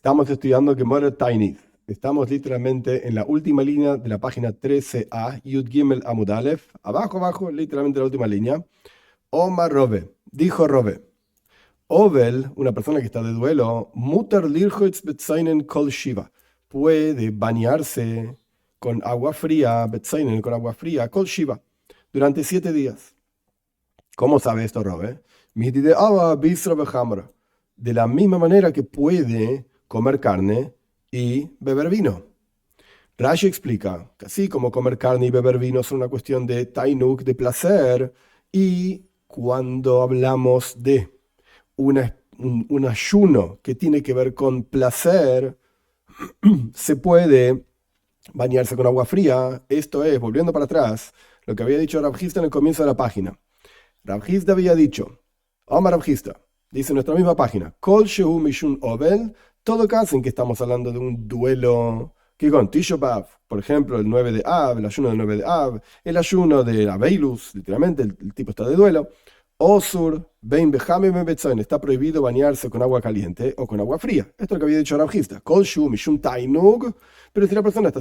Estamos estudiando Gemara Tiny. Estamos literalmente en la última línea de la página 13a, Yud Gimel Amud Aleph. Abajo, literalmente la última línea. Omar Robe, dijo Robe. Ovel, una persona que está de duelo, mutar lirchoitz betzainen kol shiva. Puede bañarse con agua fría, betzainen con agua fría, kol shiva, durante 7 días. ¿Cómo sabe esto Robe? Mihdide ava bisra behamra. De la misma manera que puede comer carne y beber vino. Rashi explica que así como comer carne y beber vino son una cuestión de tainuk, de placer, y cuando hablamos de un ayuno que tiene que ver con placer, se puede bañarse con agua fría. Esto es, volviendo para atrás, lo que había dicho Rav Hizda en el comienzo de la página. Rav Hizda había dicho, Omar Rav Hizda, dice en nuestra misma página, Kol shehu mishun ovel, todo caso en que estamos hablando de un duelo, que con Tisha B'Av, por ejemplo, el 9 de Av, el ayuno del 9 de Av, el ayuno de Aveilus, literalmente, el tipo está de duelo. Osur, Ben Behame Ben Betzain, está prohibido bañarse con agua caliente o con agua fría. Esto es lo que había dicho Rav Hizda. Kol shu mishum tainug, pero si la persona está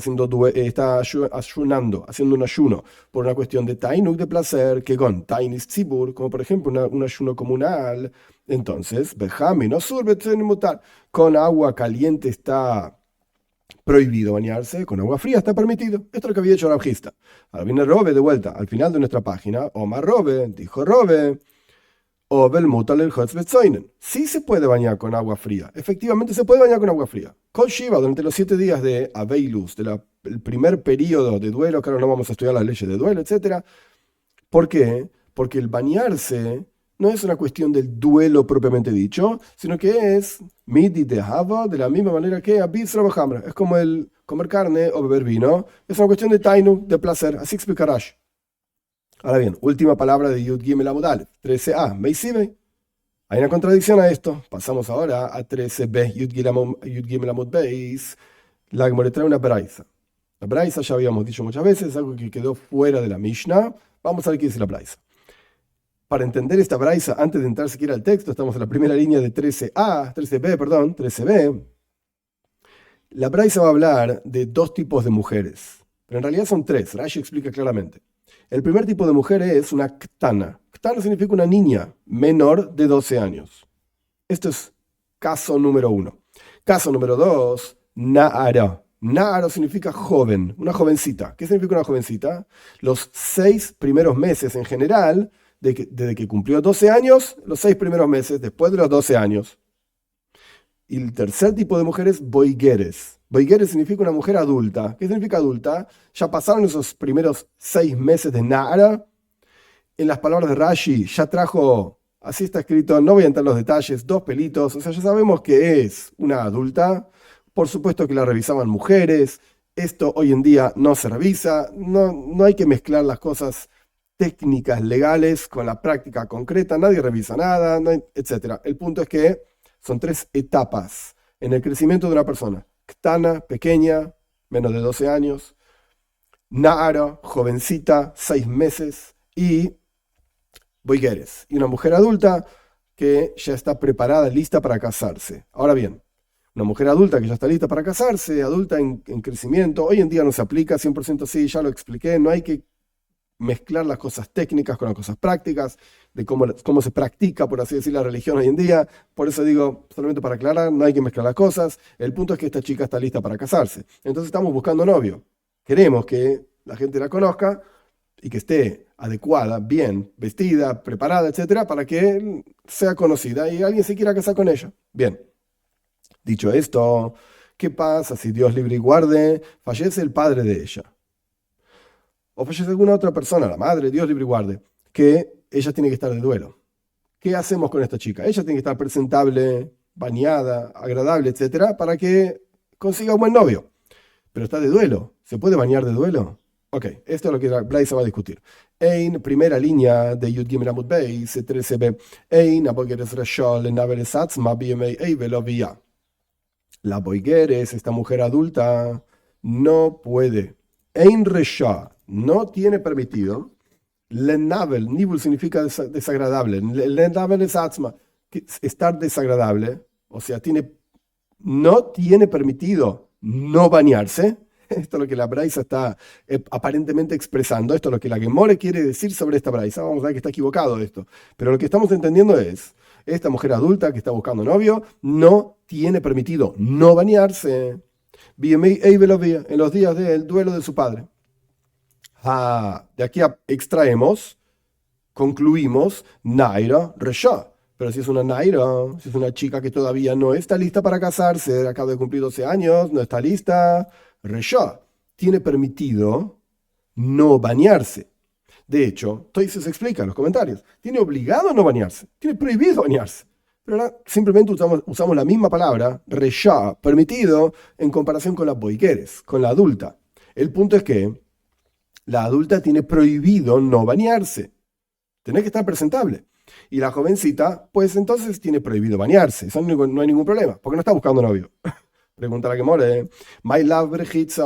ayunando, haciendo un ayuno por una cuestión de tainug, de placer, que con tainis tzibur, como por ejemplo un ayuno comunal, entonces, Behame no sur Betzain mutar, con agua caliente está prohibido bañarse, con agua fría está permitido. Esto es lo que había dicho Rav Hizda. Ahora viene Robe de vuelta, al final de nuestra página. Omar Robe, dijo Robe, Obel mutal el betzoinen. Sí se puede bañar con agua fría. Efectivamente se puede bañar con agua fría. Kol Shiva, durante los 7 días de Aveilus, del primer periodo de duelo, que ahora no vamos a estudiar las leyes de duelo, etc. ¿Por qué? Porque el bañarse no es una cuestión del duelo propiamente dicho, sino que es midi de hava, de la misma manera que abisra hamra. Es como el comer carne o beber vino. Es una cuestión de tainu, de placer. Así explica Rashi. Ahora bien, última palabra de Yud Gimel Amud Aleph, 13a, Meisibe. Hay una contradicción a esto. Pasamos ahora a 13b, Yud Gimel Amud Beis. La Gemara trae una braisa. La braisa ya habíamos dicho muchas veces, algo que quedó fuera de la Mishnah. Vamos a ver qué dice la braisa. Para entender esta braisa, antes de entrar siquiera al texto, estamos en la primera línea de 13b. La braisa va a hablar de 2 tipos de mujeres, pero en realidad son 3. Rashi explica claramente. El primer tipo de mujer es una ktana. Ktana significa una niña menor de 12 años. Esto es caso número 1. Caso número 2, na'ara. Na'ara significa joven, una jovencita. ¿Qué significa una jovencita? Los 6 primeros meses en general, desde que cumplió 12 años, los 6 primeros meses, después de los 12 años. Y el tercer tipo de mujer es boigueres. Boigueres significa una mujer adulta. ¿Qué significa adulta? Ya pasaron esos primeros 6 meses de Na'ara. En las palabras de Rashi, ya trajo, así está escrito, no voy a entrar en los detalles, 2 pelitos. O sea, ya sabemos que es una adulta. Por supuesto que la revisaban mujeres. Esto hoy en día no se revisa. No hay que mezclar las cosas técnicas legales con la práctica concreta. Nadie revisa nada, etc. El punto es que son 3 etapas en el crecimiento de una persona. Ktana, pequeña, menos de 12 años. Na'ara, jovencita, 6 meses. Y boigueres. Y una mujer adulta que ya está preparada, lista para casarse. Ahora bien, una mujer adulta que ya está lista para casarse, adulta en crecimiento, hoy en día no se aplica 100% así, ya lo expliqué, no hay que mezclar las cosas técnicas con las cosas prácticas, de cómo se practica, por así decir, la religión hoy en día. Por eso digo, solamente para aclarar, no hay que mezclar las cosas. El punto es que esta chica está lista para casarse. Entonces estamos buscando novio. Queremos que la gente la conozca y que esté adecuada, bien, vestida, preparada, etcétera, para que sea conocida y alguien se quiera casar con ella. Bien, dicho esto, ¿qué pasa si Dios libre y guarde, fallece el padre de ella? O fallece alguna otra persona, la madre, Dios libre y guarde, que ella tiene que estar de duelo. ¿Qué hacemos con esta chica? Ella tiene que estar presentable, bañada, agradable, etcétera, para que consiga un buen novio. Pero está de duelo. ¿Se puede bañar de duelo? Ok, esto es lo que Blaise va a discutir. En primera línea de Yud Gimel Amud Beis, 13b. Ein abogeres reshol en averes atzma bimei eivelovia. La boigueres, esta mujer adulta, no puede. Ein resha, no tiene permitido. Lenavel, nibul significa desagradable. Lenavel es atzma, estar desagradable. O sea, tiene no tiene permitido no bañarse. Esto es lo que la Braisa está aparentemente expresando. Esto es lo que la Gemore quiere decir sobre esta Braisa. Vamos a ver que está equivocado esto. Pero lo que estamos entendiendo es, esta mujer adulta que está buscando novio no tiene permitido no bañarse en los días del duelo de su padre. De aquí extraemos, concluimos, Naira Resha. Pero si es una Naira, si es una chica que todavía no está lista para casarse, acaba de cumplir 12 años, no está lista, Resha, tiene permitido no bañarse. De hecho, Toises explica en los comentarios, tiene obligado a no bañarse, tiene prohibido bañarse. Pero ahora simplemente usamos la misma palabra, Resha, permitido, en comparación con la boikeres, con la adulta. El punto es que la adulta tiene prohibido no bañarse. Tiene que estar presentable. Y la jovencita, pues entonces tiene prohibido bañarse. Eso no hay ningún problema, porque no está buscando novio. Pregunta la que more. My love brejitza.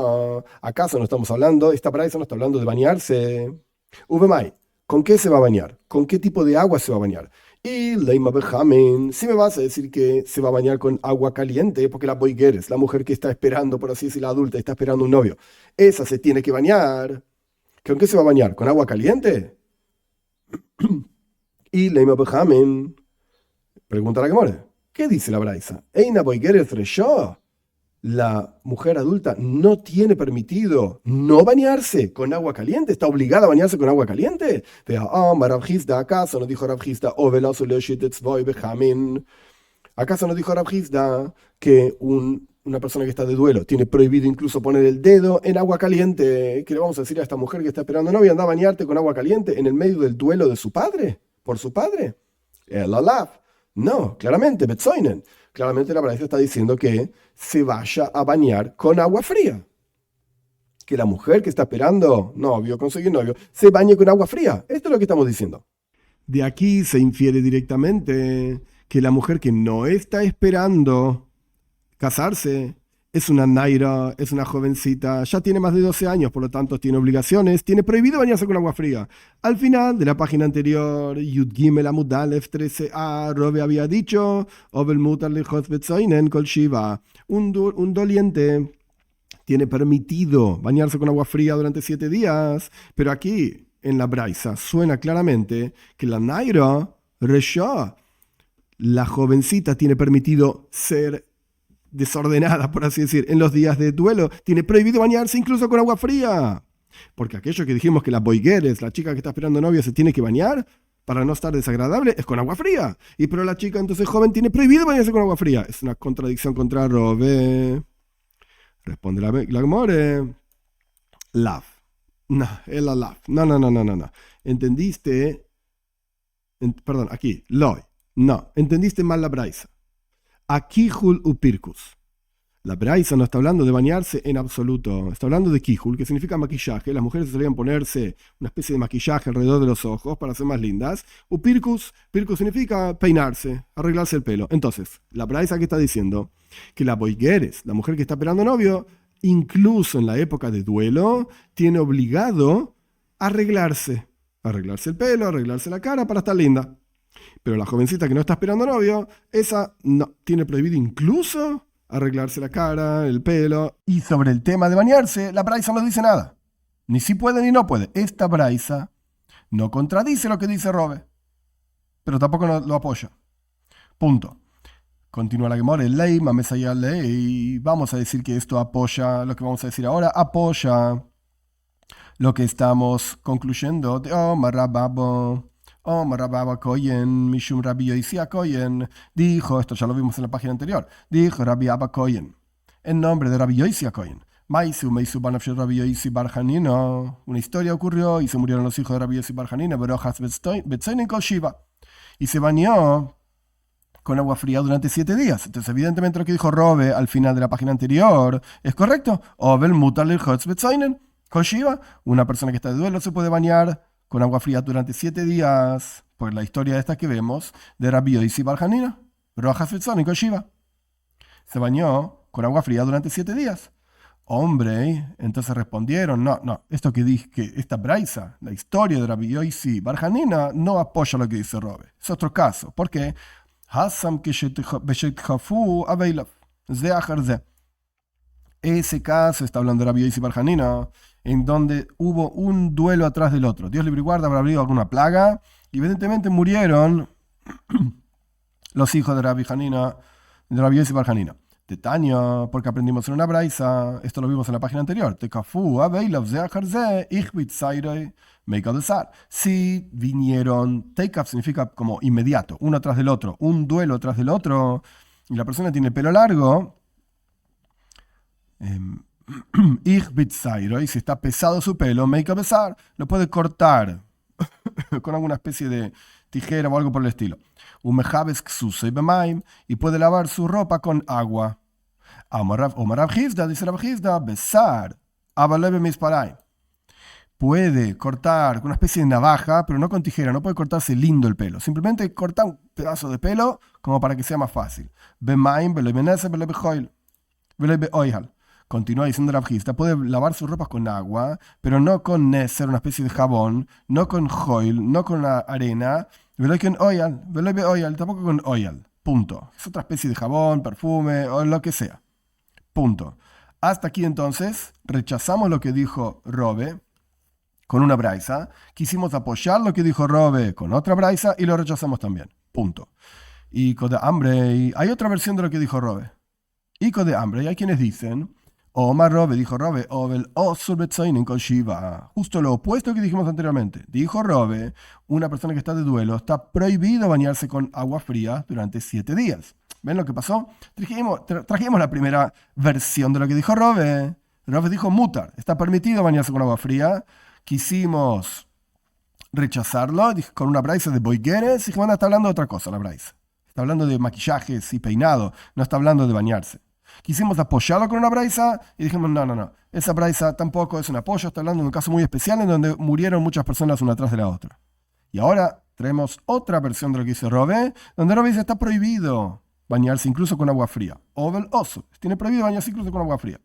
¿Acaso no estamos hablando? Esta braisa no está hablando de bañarse. Uvemai. ¿Con qué se va a bañar? ¿Con qué tipo de agua se va a bañar? Y Leima Bejamin. Si me vas a decir que se va a bañar con agua caliente, porque la boigueres, la mujer que está esperando, por así decirlo, la adulta, está esperando un novio, esa se tiene que bañar. ¿Con qué se va a bañar? ¿Con agua caliente? Y Leima Bejamin. Pregunta la que more. ¿Qué dice la braisa? Eina boigueres resho. La mujer adulta no tiene permitido no bañarse con agua caliente, está obligada a bañarse con agua caliente. ¿Acaso no dijo Rav Hizda ¿Acaso no dijo Rav Hizda que una persona que está de duelo tiene prohibido incluso poner el dedo en agua caliente? ¿Qué le vamos a decir a esta mujer que está esperando novia? ¿Anda a bañarte con agua caliente en el medio del duelo de su padre? ¿Por su padre? No, claramente, Betzoinen. Claramente la Braisa está diciendo que se vaya a bañar con agua fría. Que la mujer que está esperando novio, conseguir novio, se bañe con agua fría. Esto es lo que estamos diciendo. De aquí se infiere directamente que la mujer que no está esperando casarse es una naira, es una jovencita, ya tiene más de 12 años, por lo tanto tiene obligaciones, tiene prohibido bañarse con agua fría. Al final de la página anterior, Yud Gimel Amud Aleph 13a, Robe había dicho, Obel Mutar Lichot Betzoinen Kol Shiva, un doliente tiene permitido bañarse con agua fría durante 7 días, pero aquí en la Braisa suena claramente que la naira, Resha, la jovencita tiene permitido ser desordenada, por así decir, en los días de duelo, tiene prohibido bañarse incluso con agua fría. Porque aquello que dijimos que las boigueres, la chica que está esperando novio, se tiene que bañar para no estar desagradable, es con agua fría. Pero la chica entonces joven tiene prohibido bañarse con agua fría. Es una contradicción contra Robe. Responde la Gemore. Love. No, es la love. No. ¿Entendiste? Perdón, aquí. Loy. No, entendiste mal la Braisa. Akihul upirkus. La Braisa no está hablando de bañarse en absoluto. Está hablando de kihul, que significa maquillaje. Las mujeres solían ponerse una especie de maquillaje alrededor de los ojos para ser más lindas. Upirkus, pirkus significa peinarse, arreglarse el pelo. Entonces, la Braisa que está diciendo que la boigueres, la mujer que está esperando novio, incluso en la época de duelo, tiene obligado a arreglarse el pelo, arreglarse la cara para estar linda. Pero la jovencita que no está esperando novio, esa no tiene prohibido incluso arreglarse la cara, el pelo. Y sobre el tema de bañarse, la Braisa no dice nada. Ni si puede ni no puede. Esta Braisa no contradice lo que dice Robe, pero tampoco lo apoya. Punto. Continúa la Gemara, ley, mamesaya ley. Vamos a decir que esto apoya, lo que vamos a decir ahora, apoya lo que estamos concluyendo de Marababo. Rababa Koyen, Mishum Rabbi Yoisi Koyen, dijo, esto ya lo vimos en la página anterior, dijo Rabbi Abba Koyen, en nombre de Rabbi Yoisi Koyen. Maisu Banafshe Rabbi Yoisi Barjanino. Una historia ocurrió y se murieron los hijos de Rabbi Yoisi Barjanino, Berojas Betzoinen Kol Shiva. Y se bañó con agua fría durante 7 días. Entonces, evidentemente, lo que dijo Robe al final de la página anterior es correcto. Obel Mutar Lichot Betzoinen Kol Shiva. Una persona que está de duelo se puede bañar con agua fría durante 7 días, por la historia esta que vemos de Rabbi Yoisi Barjanina, Rojas Betzoinen Kol Shiva. Se bañó con agua fría durante 7 días. Hombre, entonces respondieron, no, esto que dije, que esta Braisa, la historia de Rabbi Yoisi Barjanina, no apoya lo que dice Robe. Es otro caso. ¿Por qué? Hasam Beshetchafu Aveilav. Ze acher ze. Ese caso está hablando de Rabbi Yosi bar Hanina, en donde hubo un duelo atrás del otro. Dios libre y guarda, habrá habido alguna plaga, y evidentemente murieron los hijos de Rabbi Hanina, de Rabbi Yosi bar Hanina. De Tania, porque aprendimos en una braisa, esto lo vimos en la página anterior. Si vinieron, take significa como inmediato, uno tras del otro, un duelo tras del otro, y la persona tiene pelo largo, y si está pesado su pelo, lo puede cortar con alguna especie de tijera o algo por el estilo. Y puede lavar su ropa con agua. Dice Rav Hizda, besar, puede cortar con una especie de navaja, pero no con tijera, no puede cortarse lindo el pelo. Simplemente cortar un pedazo de pelo como para que sea más fácil. Continúa diciendo Rav Hizda, puede lavar sus ropas con agua, pero no con neser, una especie de jabón, no con joil, no con arena, tampoco con oyal. Punto. Es otra especie de jabón, perfume o lo que sea. Punto. Hasta aquí entonces rechazamos lo que dijo Robe con una braisa, quisimos apoyar lo que dijo Robe con otra braisa y lo rechazamos también. Punto. Y con de hambre, hay otra versión de lo que dijo Robe. Y con de hambre, hay quienes dicen, Omar Robe, dijo Robe, justo lo opuesto que dijimos anteriormente. Dijo Robe, una persona que está de duelo, está prohibido bañarse con agua fría durante 7 días. ¿Ven lo que pasó? Trajimos la primera versión de lo que dijo Robe. Robe dijo mutar, está permitido bañarse con agua fría. Quisimos rechazarlo con una braisa de boigueres y dijimos, está hablando de otra cosa la braisa. Está hablando de maquillajes y peinado, no está hablando de bañarse. Quisimos apoyarlo con una braisa y dijimos, no. Esa braisa tampoco es un apoyo, está hablando de un caso muy especial en donde murieron muchas personas una tras de la otra. Y ahora traemos otra versión de lo que dice Robe, donde Robe dice está prohibido bañarse incluso con agua fría. Ovel oso, tiene prohibido bañarse incluso con agua fría.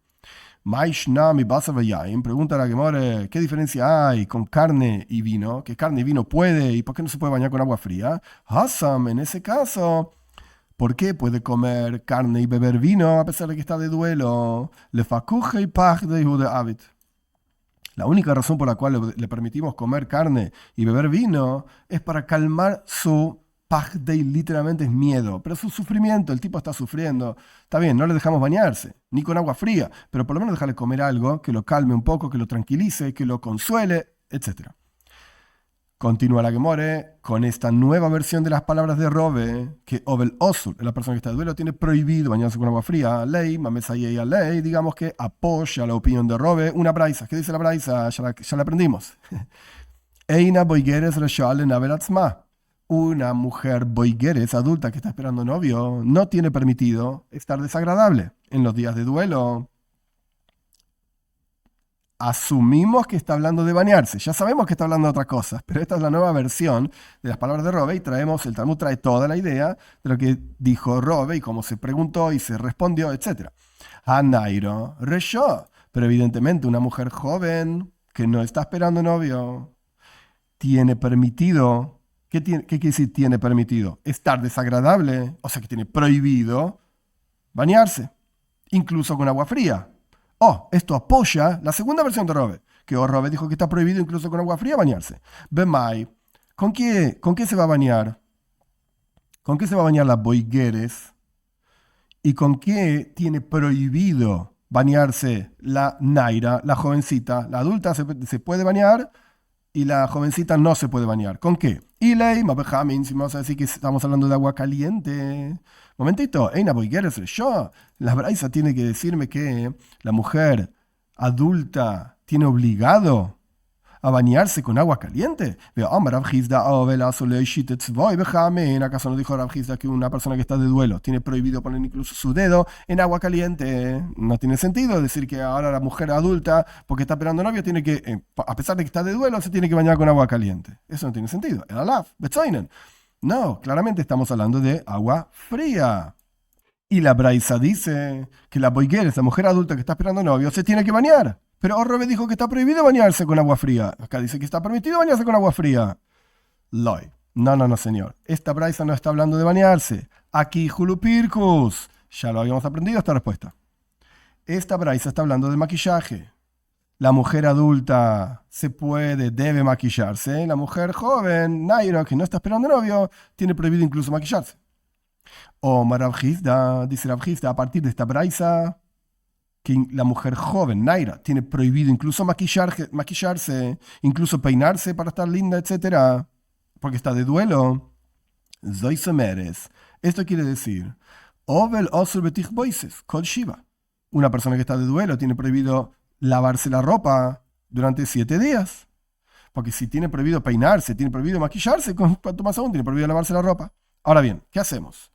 Pregunta a la Gemara, ¿qué diferencia hay con carne y vino? ¿Qué carne y vino puede y por qué no se puede bañar con agua fría? Hasam, en ese caso, ¿por qué puede comer carne y beber vino a pesar de que está de duelo? La única razón por la cual le permitimos comer carne y beber vino es para calmar su pagdei, literalmente es miedo, pero su sufrimiento, el tipo está sufriendo. Está bien, no le dejamos bañarse, ni con agua fría, pero por lo menos dejarle comer algo que lo calme un poco, que lo tranquilice, que lo consuele, etc. Continúa la Gemore con esta nueva versión de las palabras de Robe, que Ovel Osur, la persona que está de duelo, tiene prohibido bañarse con agua fría. Ley, Mamesayei ley, digamos que apoya la opinión de Robe. Una braisa. ¿Qué dice la braisa? Ya la aprendimos. Eina boigueres reshal en averatzma. Una mujer boigueres adulta que está esperando novio no tiene permitido estar desagradable en los días de duelo. Asumimos que está hablando de bañarse. Ya sabemos que está hablando de otras cosas, pero esta es la nueva versión de las palabras de Robe y el Talmud trae toda la idea de lo que dijo Robe y cómo se preguntó y se respondió, etc. Hanairo reshó, pero evidentemente una mujer joven que no está esperando novio tiene permitido. ¿Qué quiere decir tiene permitido? Estar desagradable, o sea que tiene prohibido bañarse, incluso con agua fría. Esto apoya la segunda versión de Robe, que Robe dijo que está prohibido incluso con agua fría bañarse. Bemai, ¿con qué se va a bañar? ¿Con qué se va a bañar las boigueres? ¿Y con qué tiene prohibido bañarse la Naira, la jovencita? La adulta se puede bañar y la jovencita no se puede bañar. ¿Con qué? Y ley, mabejamin, si vamos a decir que estamos hablando de agua caliente. Momentito, Eina boigueres yo. La braisa tiene que decirme que la mujer adulta tiene obligado a bañarse con agua caliente. ¿Acaso no dijo Rav Hizda que una persona que está de duelo tiene prohibido poner incluso su dedo en agua caliente? No tiene sentido decir que ahora la mujer adulta, porque está esperando novio, tiene que, a pesar de que está de duelo, se tiene que bañar con agua caliente. Eso no tiene sentido. No, claramente estamos hablando de agua fría. Y la braisa dice que la boiguera, esa mujer adulta que está esperando novio, se tiene que bañar. Pero Robe dijo que está prohibido bañarse con agua fría. Acá dice que está permitido bañarse con agua fría. Loy. No, señor. Esta braisa no está hablando de bañarse. Aquí Julupirkus. Ya lo habíamos aprendido esta respuesta. Esta braisa está hablando de maquillaje. La mujer adulta debe maquillarse. La mujer joven, Naira, que no está esperando novio, tiene prohibido incluso maquillarse. O Rav Hizda, dice Rav Hizda, a partir de esta braisa, que la mujer joven, Naira, tiene prohibido incluso maquillarse, incluso peinarse para estar linda, etc. Porque está de duelo. Zoisemeres. Esto quiere decir, Ovel osur betich boises, kol shiva. Una persona que está de duelo tiene prohibido lavarse la ropa durante 7 días. Porque si tiene prohibido peinarse, tiene prohibido maquillarse, cuanto más aún tiene prohibido lavarse la ropa. Ahora bien, ¿qué hacemos?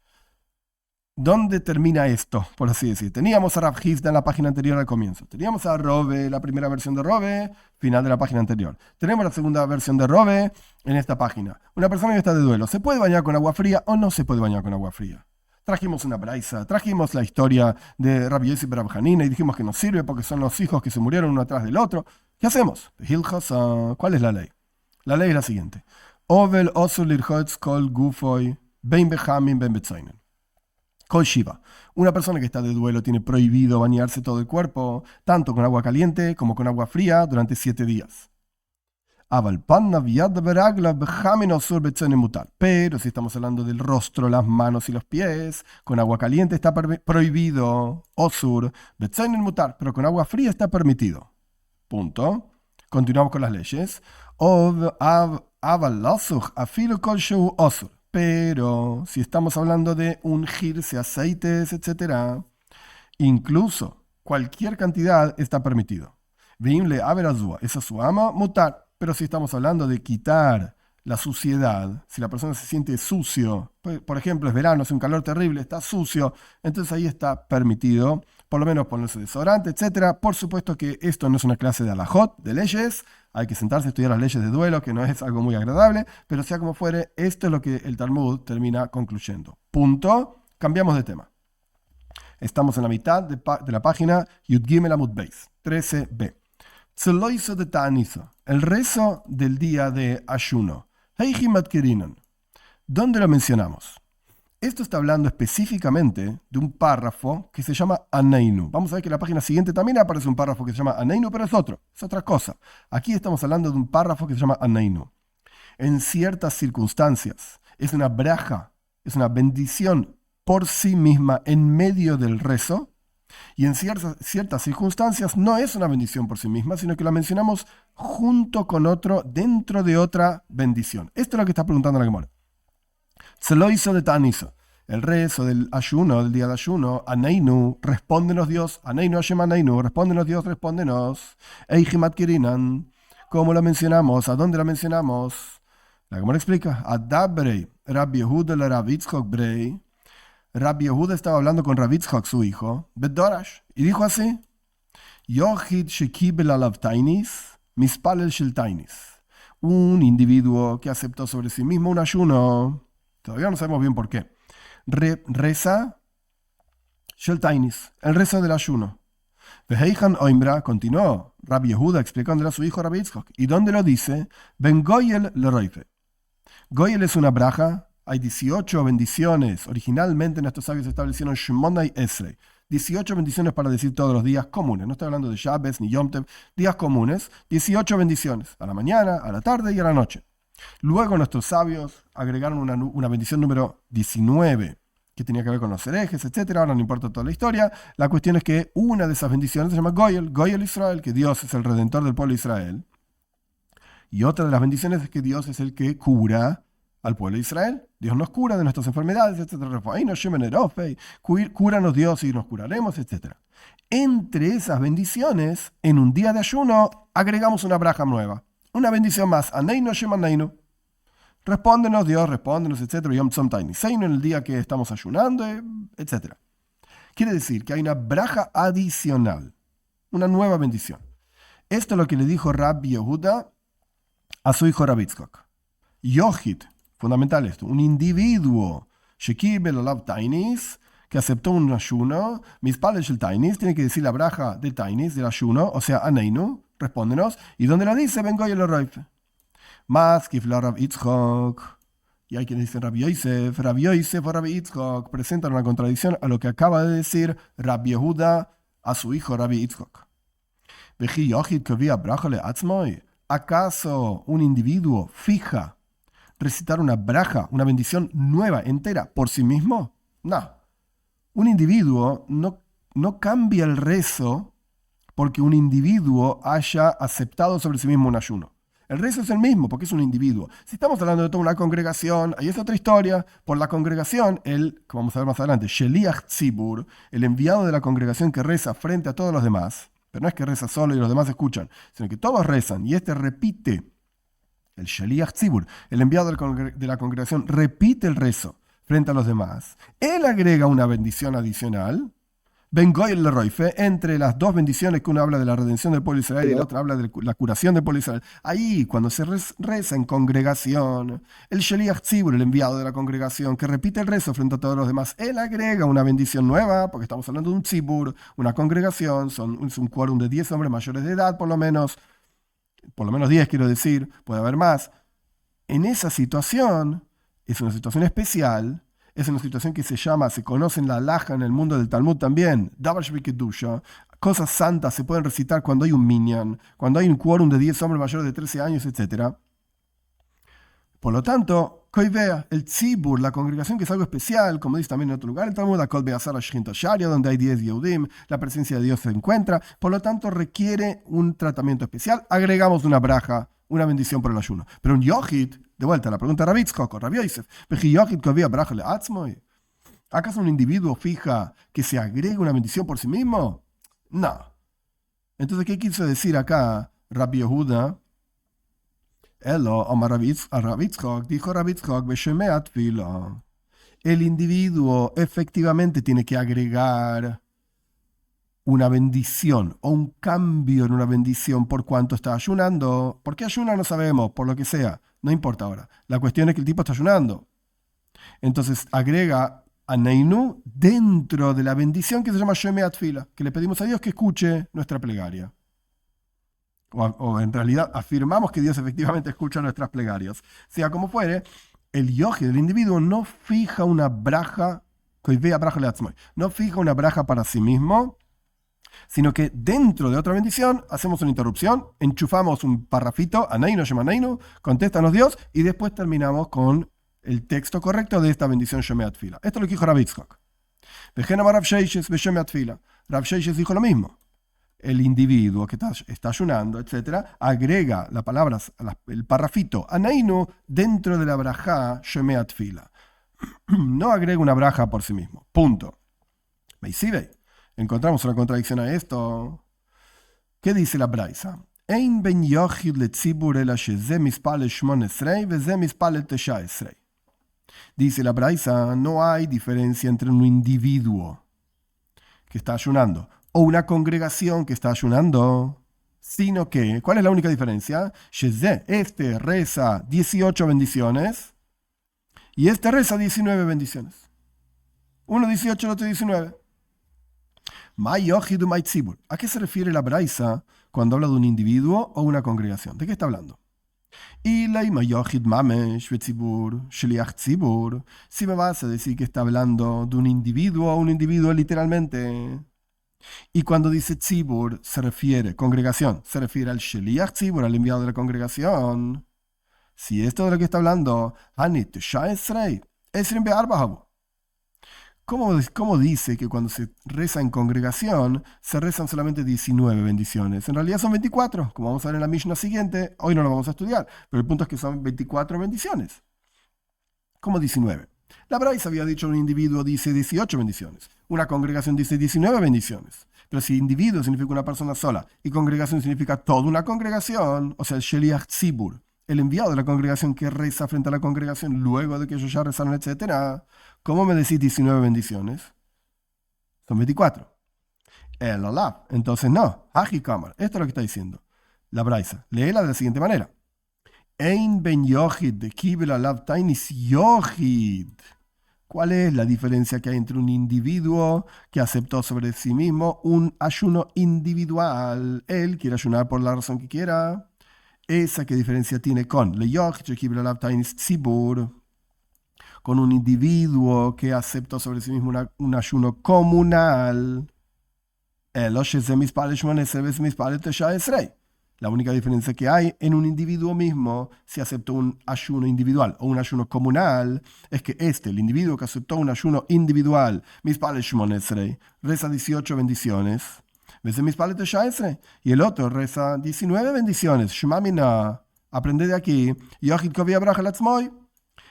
¿Dónde termina esto, por así decir? Teníamos a Rav Hizda en la página anterior al comienzo. Teníamos a Rove, la primera versión de Rove, final de la página anterior. Tenemos la segunda versión de Rove en esta página. Una persona que está de duelo, ¿se puede bañar con agua fría o no se puede bañar con agua fría? Trajimos una braisa, trajimos la historia de Rabbi Yossi Bar Hanina y dijimos que nos sirve porque son los hijos que se murieron uno atrás del otro. ¿Qué hacemos? ¿Cuál es la ley? La ley es la siguiente. Ovel osur lirchotz kol gufoy ben bechamin ben betzainen. Kol shiva. Una persona que está de duelo tiene prohibido bañarse todo el cuerpo, tanto con agua caliente como con agua fría, durante 7 días. Pero si estamos hablando del rostro, las manos y los pies, con agua caliente está prohibido, osur, betzainen mutar, pero con agua fría está permitido. Punto. Continuamos con las leyes. Pero si estamos hablando de ungirse aceites, etc., incluso cualquier cantidad está permitido. Veimle aberazúa, esa su ama, mutar. Pero si estamos hablando de quitar la suciedad, si la persona se siente sucio, por ejemplo, es verano, hace un calor terrible, está sucio, entonces ahí está permitido, por lo menos ponerse desodorante, etc. Por supuesto que esto no es una clase de alajot, de leyes, hay que sentarse a estudiar las leyes de duelo, que no es algo muy agradable, pero sea como fuere, esto es lo que el Talmud termina concluyendo. Punto. Cambiamos de tema. Estamos en la mitad de la página Yud Gimel Amud Beis, 13b. Tzeloiso de Ta'aniso, el rezo del día de ayuno. Heijimat Kerinan. ¿Dónde lo mencionamos? Esto está hablando específicamente de un párrafo que se llama Aneinu. Vamos a ver que en la página siguiente también aparece un párrafo que se llama Aneinu, pero es otra cosa. Aquí estamos hablando de un párrafo que se llama Aneinu. En ciertas circunstancias es una braja, es una bendición por sí misma en medio del rezo. Y en ciertas circunstancias no es una bendición por sí misma, sino que la mencionamos junto con otro, dentro de otra bendición. Esto es lo que está preguntando la Gemara. Se lo hizo de Ta'aniso. El rezo del ayuno, del día de ayuno, Aneinu, respóndenos Dios, Aneinu Hashem Aneinu, respóndenos Dios, respóndenos. Eijimat Kirinan, ¿cómo lo mencionamos? ¿A dónde lo mencionamos? La Gemara explica, Adabrei, Rabbi Yehuda le Rav Yitzchok Brei. Rabbi Yehuda estaba hablando con Rav Yitzchok, su hijo, Bedorash, y dijo así, Yochid shekibel alav tainis, mispalel shel tainis. Un individuo que aceptó sobre sí mismo un ayuno, todavía no sabemos bien por qué, reza shel tainis, el rezo del ayuno. Veheijan oimbra, continuó Rabbi Yehuda explicándole a su hijo Rav Yitzchok, ¿y dónde lo dice? Ben goyel le roife. Goyel es una braja. Hay 18 bendiciones. Originalmente nuestros sabios establecieron Shemonai Esrei. 18 bendiciones para decir todos los días comunes. No estoy hablando de Shabbos ni Yom Tov. Días comunes. 18 bendiciones. A la mañana, a la tarde y a la noche. Luego nuestros sabios agregaron una bendición número 19 que tenía que ver con los herejes, etc. Ahora no importa toda la historia. La cuestión es que una de esas bendiciones se llama Goyel. Goyel Israel, que Dios es el redentor del pueblo de Israel. Y otra de las bendiciones es que Dios es el que cura al pueblo de Israel. Dios nos cura de nuestras enfermedades, etc. Cúranos Dios y nos curaremos, etc. Entre esas bendiciones, en un día de ayuno, agregamos una braja nueva. Una bendición más. Aneinu Hashem Aneinu. Respóndenos Dios, respóndenos, etc. Yom Tzom Taini Seinu, en el día que estamos ayunando, etc. Quiere decir que hay una braja adicional. Una nueva bendición. Esto es lo que le dijo Rabbi Yehuda a su hijo Rav Yitzchok. Yochid. Fundamental esto, un individuo, Shekibel Olav Tainis, que aceptó un ayuno, Mispal el Tainis, tiene que decir la braja de Tainis, del ayuno, o sea, Aneinu, respóndenos, y donde la dice, vengo y el Roife. Más Kifla Rav Yitzchok, Y hay quienes dicen Rabbi Yosef o Rabbi Yitzchok presentan una contradicción a lo que acaba de decir Rabbi Yehuda a su hijo Rabbi Yitzchok. ¿Acaso un individuo fija recitar una braja, una bendición nueva, entera, por sí mismo? No. Un individuo no cambia el rezo porque un individuo haya aceptado sobre sí mismo un ayuno. El rezo es el mismo porque es un individuo. Si estamos hablando de toda una congregación, ahí es otra historia. Por la congregación, como vamos a ver más adelante, Sheliach Tzibur, el enviado de la congregación que reza frente a todos los demás, pero no es que reza solo y los demás escuchan, sino que todos rezan y este repite, el Sheliach Tzibur, el enviado de la congregación, repite el rezo frente a los demás. Él agrega una bendición adicional, Ben Goy le Roife, entre las dos bendiciones que uno habla de la redención del pueblo de Israel y la otra habla de la curación del pueblo de Israel. Ahí, cuando se reza en congregación, el Sheliach Tzibur, el enviado de la congregación, que repite el rezo frente a todos los demás, él agrega una bendición nueva, porque estamos hablando de un Tzibur, una congregación, es un quórum de 10 hombres mayores de edad, por lo menos 10 quiero decir, puede haber más. En esa situación, es una situación especial. Es una situación que se conoce en la halajá, en el mundo del Talmud también, Davar Shvi Kedusha. Cosas santas se pueden recitar cuando hay un minyan, cuando hay un quórum de 10 hombres mayores de 13 años, etc. Por lo tanto, Koivea, el Tzibur, la congregación, que es algo especial, como dice también en otro lugar, el Talmud, donde hay 10 Yehudim, la presencia de Dios se encuentra, por lo tanto requiere un tratamiento especial. Agregamos una braja, una bendición por el ayuno. Pero un Yochid, de vuelta a la pregunta de Rabbi Yitzchok o Rabbi Yosef, ¿acaso un individuo fija que se agregue una bendición por sí mismo? No. Entonces, ¿qué quiso decir acá Rabbi Yehuda? Dijo Rabbi Yitzchok, el individuo efectivamente tiene que agregar una bendición o un cambio en una bendición por cuanto está ayunando. ¿Por qué ayuna? No sabemos, por lo que sea. No importa ahora. La cuestión es que el tipo está ayunando. Entonces agrega a Neinu dentro de la bendición que se llama Shemeat Fila, que le pedimos a Dios que escuche nuestra plegaria. O en realidad afirmamos que Dios efectivamente escucha nuestras plegarias. Sea como fuere, el yoji del individuo no fija una braja, no fija una braja para sí mismo, sino que dentro de otra bendición hacemos una interrupción, enchufamos un parrafito, Aneinu, Shemaneinu, contéstanos Dios, y después terminamos con el texto correcto de esta bendición Shemeat Fila. Esto es lo que dijo Rabbi Yitzchok. Rav Sheishes dijo lo mismo. El individuo que está ayunando, etc., agrega la palabra, el parrafito Aneinu dentro de la brajá Shemeat Fila. No agrega una braja por sí mismo. Punto. ¿Veis? Encontramos una contradicción a esto. ¿Qué dice la Braisa? Ein ben yochid le tzibur ela sheze mispal shmon esrei veze mispal tesha esrei. Dice la Braisa, no hay diferencia entre un individuo que está ayunando o una congregación que está ayunando, sino que, ¿cuál es la única diferencia? Sheze, este reza 18 bendiciones y este reza 19 bendiciones. Uno 18, el otro 19. ¿A qué se refiere la Braisa cuando habla de un individuo o una congregación? ¿De qué está hablando? Si me vas a decir que está hablando de un individuo o un individuo literalmente. Y cuando dice tzibur, congregación, se refiere al Sheliach Tzibur, al enviado de la congregación. Si esto es de lo que está hablando, ¿Cómo dice que cuando se reza en congregación se rezan solamente 19 bendiciones? En realidad son 24, como vamos a ver en la Mishnah siguiente. Hoy no lo vamos a estudiar, pero el punto es que son 24 bendiciones. ¿Cómo 19? La Braisa había dicho un individuo dice 18 bendiciones. Una congregación dice 19 bendiciones. Pero si individuo significa una persona sola y congregación significa toda una congregación, o sea, el Sheliach Tzibur, el enviado de la congregación que reza frente a la congregación luego de que ellos ya rezaron, etc., ¿cómo me decís 19 bendiciones? Son 24. El Olaf. Entonces no. Haji Kamar. Esto es lo que está diciendo la Braisa. Léela de la siguiente manera. Ein ben yochid de kibel alav tainis yochid. ¿Cuál es la diferencia que hay entre un individuo que aceptó sobre sí mismo un ayuno individual? Él quiere ayunar por la razón que quiera. ¿Esa qué diferencia tiene con le yochid de kibel alav tainis tzibur? con un individuo que aceptó sobre sí mismo un ayuno comunal. La única diferencia que hay en un individuo mismo, si aceptó un ayuno individual o un ayuno comunal, es que el individuo que aceptó un ayuno individual, reza 18 bendiciones, y el otro reza 19 bendiciones. Aprende de aquí,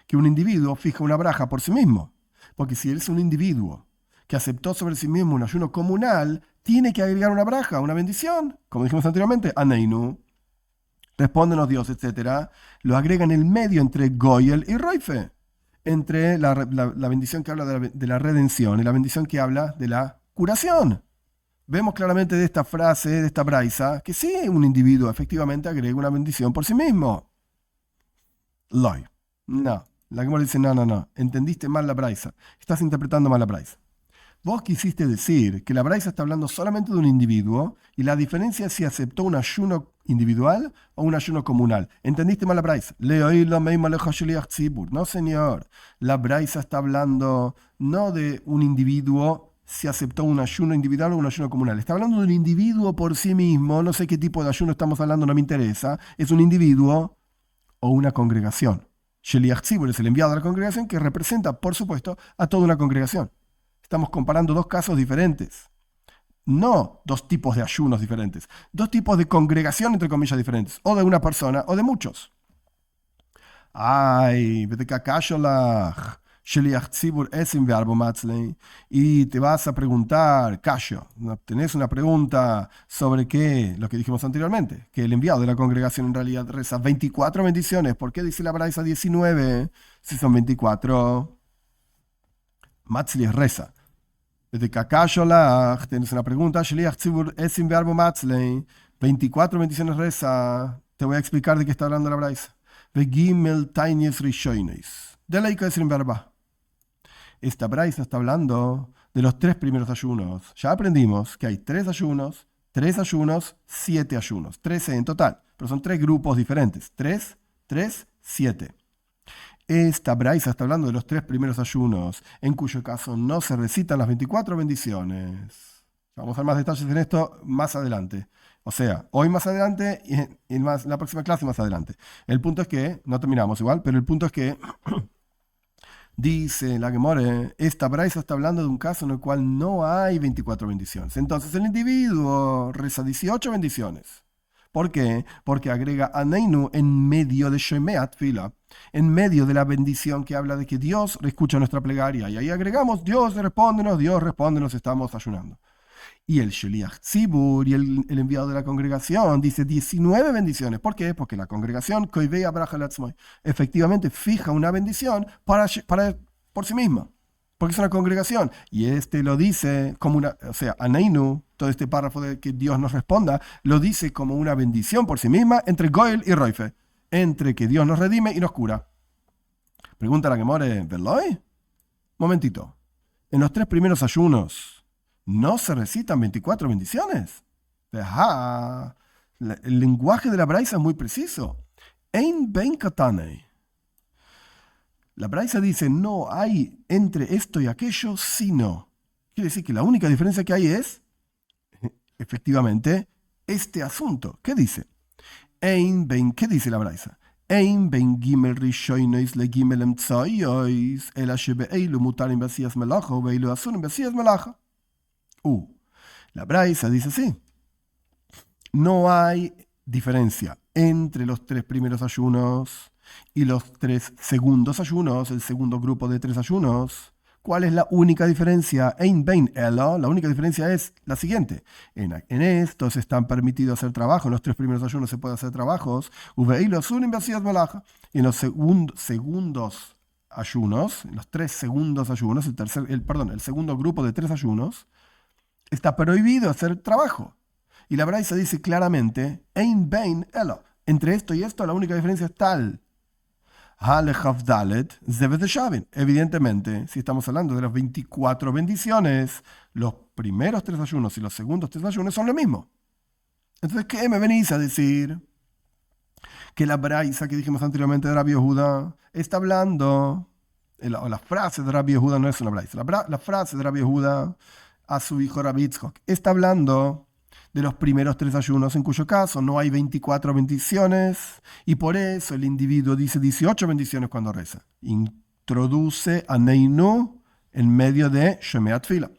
que un individuo fija una braja por sí mismo. Porque si él es un individuo que aceptó sobre sí mismo un ayuno comunal, tiene que agregar una braja, una bendición. Como dijimos anteriormente, Aneinu, respóndenos Dios, etc. Lo agrega en el medio entre Goyel y Roife. Entre la bendición que habla de la redención y la bendición que habla de la curación. Vemos claramente de esta frase, de esta braisa, que sí, un individuo efectivamente agrega una bendición por sí mismo. Loy. No. La Gemara dice, no. Entendiste mal la braisa. Estás interpretando mal la braisa. Vos quisiste decir que la braisa está hablando solamente de un individuo y la diferencia es si aceptó un ayuno individual o un ayuno comunal. ¿Entendiste mal la braisa? No, señor. La braisa está hablando no de un individuo si aceptó un ayuno individual o un ayuno comunal. Está hablando de un individuo por sí mismo. No sé qué tipo de ayuno estamos hablando, no me interesa. Es un individuo o una congregación. Sheliach Tzibur es el enviado de la congregación que representa, por supuesto, a toda una congregación. Estamos comparando dos casos diferentes. No dos tipos de ayunos diferentes. Dos tipos de congregación, entre comillas, diferentes. O de una persona o de muchos. Ay, vete kakasholach. Sheliach Tzibur es un verbo matzlei. Y te vas a preguntar, Kasho, tenés una pregunta sobre qué, lo que dijimos anteriormente, que el enviado de la congregación en realidad reza 24 bendiciones. ¿Por qué dice la braisa 19 si son 24? Matzli es reza. Desde kakasholach, tienes una pregunta, Sheliach Tzibur es un verbo matzlei. 24 bendiciones reza. Te voy a explicar de qué está hablando la braisa. Vegimel tainis rishoines. De la Ika es un verbo. Esta braisa está hablando de los 3 primeros ayunos. Ya aprendimos que hay 3 ayunos, 7 ayunos, 13 en total, pero son 3 grupos diferentes. 3, 3, 7. Esta braisa está hablando de los 3 primeros ayunos, en cuyo caso no se recitan las 24 bendiciones. Vamos a ver más detalles en esto más adelante. O sea, hoy más adelante y en la próxima clase más adelante. El punto es que, no terminamos igual, pero el punto es que dice la Gemara, esta braisa está hablando de un caso en el cual no hay 24 bendiciones. Entonces el individuo reza 18 bendiciones. ¿Por qué? Porque agrega Aneinu en medio de Shemeat Fila, en medio de la bendición que habla de que Dios escucha nuestra plegaria. Y ahí agregamos, Dios, respóndenos, estamos ayunando. Y el Sheliach Tzibur y el enviado de la congregación dice 19 bendiciones. ¿Por qué? Porque la congregación efectivamente fija una bendición por sí misma. Porque es una congregación. Y lo dice como una, o sea, Aneinu, todo este párrafo de que Dios nos responda, lo dice como una bendición por sí misma entre Goel y Roife. Entre que Dios nos redime y nos cura. Pregunta la Gemara, ¿Veloy? Momentito. En los 3 primeros ayunos, ¿no se recitan 24 bendiciones? Ajá. El lenguaje de la braisa es muy preciso. Ein ben katanei. La braisa dice, no hay entre esto y aquello, sino. Quiere decir que la única diferencia que hay es, efectivamente, este asunto. ¿Qué dice? Ein ben, ¿qué dice la braisa? Ein ben gimel rishoinois le gimel emtsoiois, el ashebeilu mutarim besias melacha, veilu asunim besias melacha. La braisa dice así. No hay diferencia entre los 3 primeros ayunos y los 3 segundos ayunos, el segundo grupo de 3 ayunos. ¿Cuál es la única diferencia? Ein bein elo, la única diferencia es la siguiente. En estos están permitidos hacer trabajo, en los 3 primeros ayunos se puede hacer trabajos. Y en los segundos ayunos, en los 3 segundos ayunos, el segundo grupo de 3 ayunos, está prohibido hacer trabajo. Y la braisa dice claramente, Ein bein elo. Entre esto y esto, la única diferencia es tal. Evidentemente, si estamos hablando de las 24 bendiciones, los primeros 3 ayunos y los segundos 3 ayunos son lo mismo. Entonces, ¿qué me venís a decir? Que la braisa que dijimos anteriormente de Rabbi Yehuda está hablando o la frase de Rabbi Yehuda no es una braisa. La frase de Rabbi Yehuda a su hijo Rabbi Yitzchak está hablando de los primeros 3 ayunos, en cuyo caso no hay 24 bendiciones, y por eso el individuo dice 18 bendiciones cuando reza. Introduce a Neinu en medio de Shemea Tfila.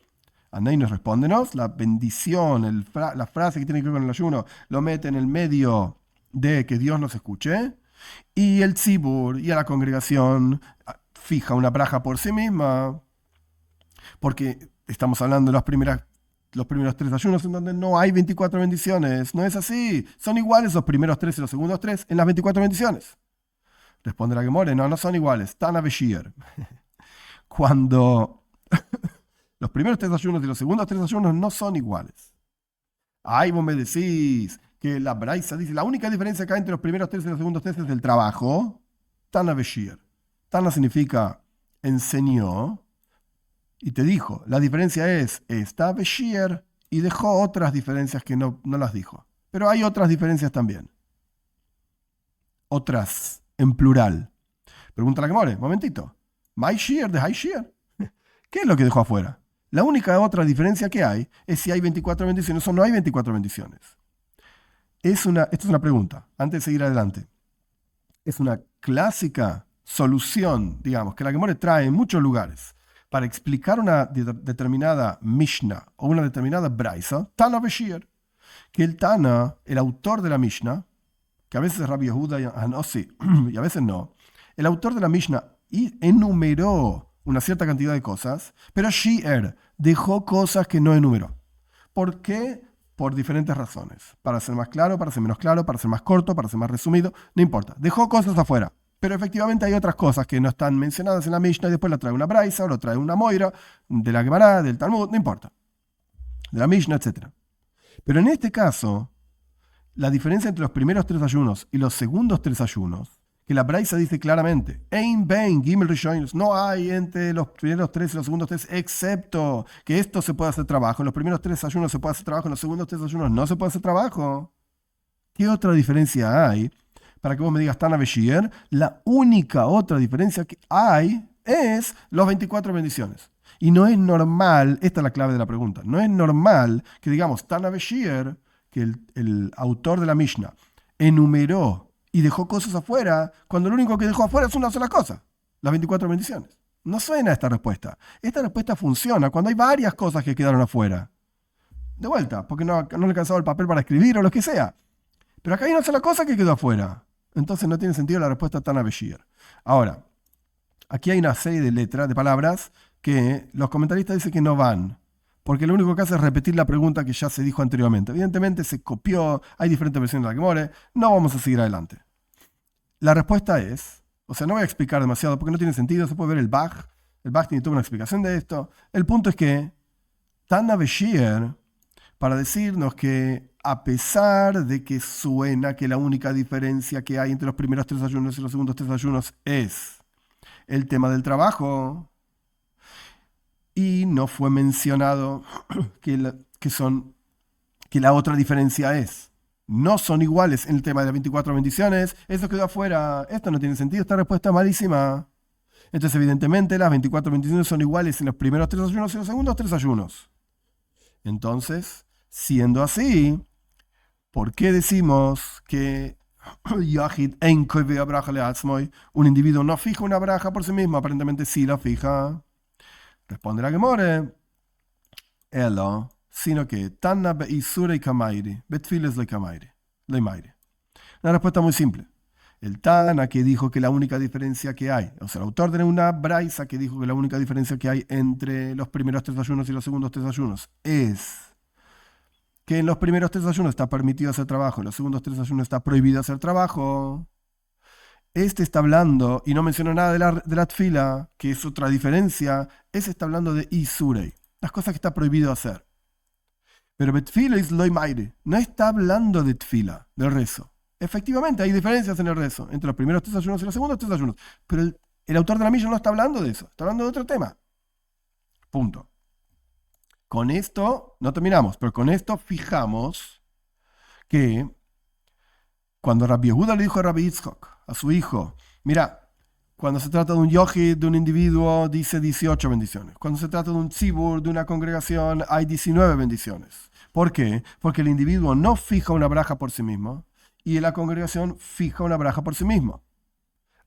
A Neinu, respóndenos, la bendición, la frase que tiene que ver con el ayuno, lo mete en el medio de que Dios nos escuche, y el tzibur y a la congregación fija una braja por sí misma, porque estamos hablando de los primeros 3 ayunos en donde no hay 24 bendiciones. No es así. Son iguales los primeros 3 y los segundos 3 en las 24 bendiciones. Responde la Gemore, no son iguales. Tana Beshir. Cuando los primeros 3 ayunos y los segundos 3 ayunos no son iguales. Ahí vos me decís que la Braisa dice, la única diferencia que hay entre los primeros 3 y los segundos 3 es el trabajo. Tana Beshir. Tana significa enseñó. Y te dijo, la diferencia es, está Beshir, y dejó otras diferencias que no las dijo. Pero hay otras diferencias también. Otras, en plural. Pregunta la Gemore, momentito. My Shear de High Shear. ¿Qué es lo que dejó afuera? La única otra diferencia que hay es si hay 24 bendiciones o no hay 24 bendiciones. Esta es una pregunta, antes de seguir adelante. Es una clásica solución, digamos, que la Gemore trae en muchos lugares para explicar una determinada Mishnah o una determinada Braisa, Tana Beshir, que el Tana, el autor de la Mishnah, que a veces es Rabbi Yehuda y a veces no, el autor de la Mishnah enumeró una cierta cantidad de cosas, pero Shi'er dejó cosas que no enumeró. ¿Por qué? Por diferentes razones. Para ser más claro, para ser menos claro, para ser más corto, para ser más resumido, no importa. Dejó cosas afuera. Pero efectivamente hay otras cosas que no están mencionadas en la Mishnah y después lo trae una Braisa o lo trae una Moira, de la Gemara, del Talmud, no importa. De la Mishnah, etc. Pero en este caso, la diferencia entre los primeros 3 ayunos y los segundos 3 ayunos, que la Braisa dice claramente, Ein Bein, Gimel Rishonos, no hay entre los primeros 3 y los segundos 3, excepto que esto se puede hacer trabajo. En los primeros 3 ayunos se puede hacer trabajo, en los segundos 3 ayunos no se puede hacer trabajo. ¿Qué otra diferencia hay? Para que vos me digas Tana Beshir, la única otra diferencia que hay es los 24 bendiciones. Y no es normal, esta es la clave de la pregunta, no es normal que digamos Tana Beshir, que el autor de la Mishnah enumeró y dejó cosas afuera, cuando lo único que dejó afuera es una sola cosa, las 24 bendiciones. No suena esta respuesta. Esta respuesta funciona cuando hay varias cosas que quedaron afuera. De vuelta, porque no le alcanzaba el papel para escribir o lo que sea. Pero acá hay una sola cosa que quedó afuera. Entonces no tiene sentido la respuesta Tana Beshir. Ahora, aquí hay una serie de letras, de palabras, que los comentaristas dicen que no van, porque lo único que hace es repetir la pregunta que ya se dijo anteriormente. Evidentemente se copió, hay diferentes versiones de la Gemore, no vamos a seguir adelante. La respuesta es, o sea, no voy a explicar demasiado porque no tiene sentido, se puede ver el Bach tiene toda una explicación de esto. El punto es que Tana Beshir, para decirnos que a pesar de que suena que la única diferencia que hay entre los primeros 3 ayunos y los segundos 3 ayunos es el tema del trabajo, y no fue mencionado que la otra diferencia es, no son iguales en el tema de las 24 bendiciones, eso quedó afuera, esto no tiene sentido, esta respuesta es malísima. Entonces, evidentemente, las 24 bendiciones son iguales en los primeros 3 ayunos y los segundos 3 ayunos. Entonces, siendo así, ¿por qué decimos que un individuo no fija una braja por sí mismo? Aparentemente sí la fija. Responde la Gemore, Elo, sino que Tana Beisurei Kamairi, Betfiles le Kamairi, le Mairi. Una respuesta muy simple. El Tana que dijo que la única diferencia que hay, o sea, el autor de una Braisa que dijo que la única diferencia que hay entre los primeros 3 ayunos y los segundos 3 ayunos es que en los primeros 3 ayunos está permitido hacer trabajo, en los segundos 3 ayunos está prohibido hacer trabajo. Este está hablando, y no menciona nada de la tfila, que es otra diferencia, ese está hablando de Isurei, las cosas que está prohibido hacer. Pero betfila es loy maire, no está hablando de tfila, del rezo. Efectivamente, hay diferencias en el rezo, entre los primeros 3 ayunos y los segundos 3 ayunos, pero el autor de la Mishnah no está hablando de eso, está hablando de otro tema. Punto. Con esto, no terminamos, pero con esto fijamos que cuando Rabbi Yehuda le dijo a Rabbi Yitzchak, a su hijo, mira, Cuando se trata de un yohid, de un individuo, dice 18 bendiciones. Cuando se trata de un tzibur, de una congregación, hay 19 bendiciones. ¿Por qué? Porque el individuo no fija una braja por sí mismo y la congregación fija una braja por sí mismo.